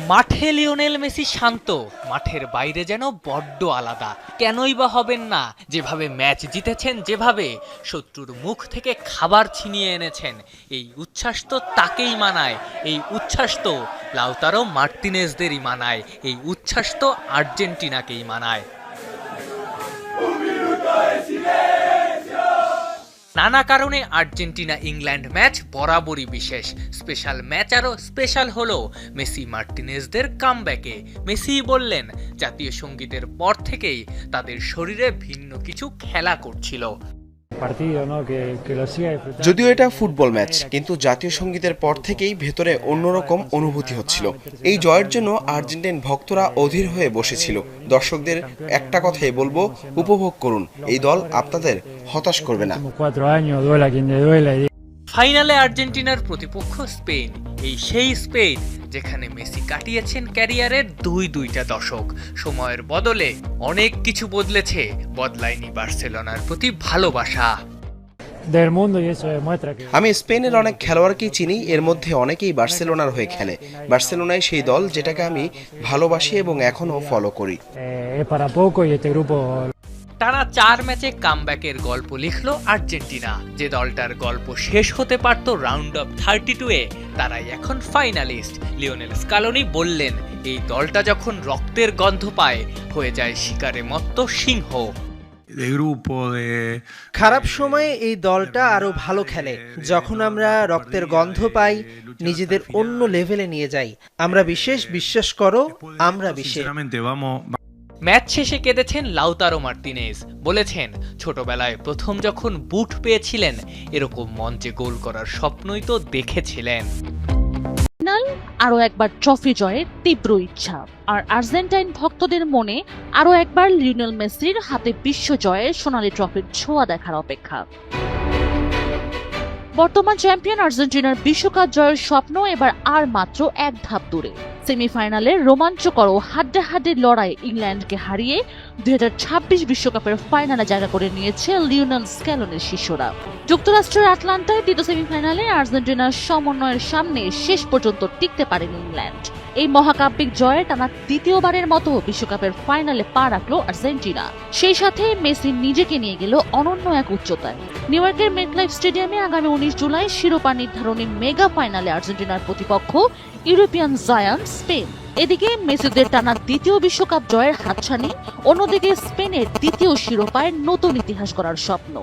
মাঠে Lionel Messi শান্ত, মাঠের বাইরে যেন বড্ড আলাদা। কেনই বা হবেন না? যেভাবে ম্যাচ জিতেছেন, যেভাবে শত্রুর মুখ থেকে খাবার ছিনিয়ে এনেছেন, এই উচ্ছ্বাস তো তাকেই মানায়। এই উচ্ছ্বাস তো লাউতারো মার্টিনেজদেরই মানায়। এই উচ্ছ্বাস তো আর্জেন্টিনাকেই মানায়। নানা কারণে আর্জেন্টিনা ইংল্যান্ড ম্যাচ বরাবরই বিশেষ। স্পেশাল ম্যাচ আরও স্পেশাল হলো মেসি মার্টিনেজদের কামব্যাকে। মেসি বললেন, জাতীয় সঙ্গীতের পর থেকেই তাদের শরীরে ভিন্ন কিছু খেলা করছিল। যদিও এটা ফুটবল ম্যাচ, কিন্তু জাতীয় সঙ্গীতের পর থেকেই ভেতরে অন্যরকম অনুভূতি হচ্ছিল। এই জয়ের জন্য আর্জেন্টিন ভক্তরা অধীর হয়ে বসেছিল। দর্শকদের একটা কথাই বলবো, উপভোগ করুন। এই দল আপনাদের হতাশ করবে না। ফাইনালে আর্জেন্টিনার প্রতিপক্ষ স্পেন। এই সেই স্পেন যেখানে মেসি কাটিয়েছেন ক্যারিয়ারের দুইটা দশক। সময়ের বদলে অনেক কিছু বদলেছে, বদলায়নি বার্সেলোনার প্রতি ভালোবাসা। আমি স্পেনের অনেক খেলোয়াড়কেই চিনি, এর মধ্যে অনেকেই বার্সেলোনার হয়ে খেলে। বার্সেলোনায় সেই দল যেটাকে আমি ভালোবাসি এবং এখনো ফলো করি। টানা 4 ম্যাচে কামব্যাকের গল্প লিখল আর্জেন্টিনা। যে দলটার গল্প শেষ হতে পারত রাউন্ড অফ 32-এ, তারাই এখন ফাইনালিস্ট। লিওনেল স্কালোনি বললেন, এই দলটা যখন রক্তের গন্ধ পায়, হয়ে যায় শিকারে মত্ত সিংহ। খারাপ সময়ে এই দলটা আরো ভালো খেলে। যখন আমরা রক্তের গন্ধ পাই, নিজেদের অন্য লেভেলে নিয়ে যাই। আমরা বিশ্বাস করো, আমরা বিশেষ। ম্যাচ শেষে কেঁদেছেন লাউতারো মার্টিনেজ। বলেছেন, ছোটবেলায় প্রথম যখন বুট পেয়েছিলেন, এরকম মঞ্চে গোল করার স্বপ্নই তো দেখেছিলেন। আরো একবার ট্রফি জয়ের তীব্র ইচ্ছা, আর আর্জেন্টাইন ভক্তদের মনে আরো একবার লিওনেল মেসির হাতে বিশ্ব জয়ের সোনালী ট্রফির ছোঁয়া দেখার অপেক্ষা। বর্তমান চ্যাম্পিয়ন আর্জেন্টিনার বিশ্বকাপ জয়ের স্বপ্ন এবার আর মাত্র এক ধাপ দূরে। সেমিফাইনালে রোমাঞ্চকর ও হাড্ডাহাড্ডি লড়াই ইংল্যান্ডকে হারিয়ে 2026 বিশ্বকাপের ফাইনালে জায়গা করে নিয়েছে লিওনেল স্ক্যালোনির শিষ্যরা। যুক্তরাষ্ট্রের আটলান্টায় দ্বিতীয় সেমিফাইনালে আর্জেন্টিনার সমন্বয়ের সামনে শেষ পর্যন্ত টিকতে পারেনি ইংল্যান্ড। এই মহাকাব্যিক জয়ে টানা দ্বিতীয়বারের মতো বিশ্বকাপের ফাইনালে পা রাখলো আর্জেন্টিনা। সেই সাথে মেসি নিজেকে নিয়ে গেল অনন্য এক উচ্চতায়। নিউ ইয়র্কের মেটলাইফ স্টেডিয়ামে আগামী 19 জুলাই শিরোপা নির্ধারণী মেগা ফাইনালে আর্জেন্টিনার প্রতিপক্ষ ইউরোপিয়ান জায়ান্ট স্পেন। এদিকে মেসিদের টানা দ্বিতীয় বিশ্বকাপ জয়ের হাতছানি, অন্যদিকে স্পেনের দ্বিতীয় শিরোপায় নতুন ইতিহাস গড়ার স্বপ্ন।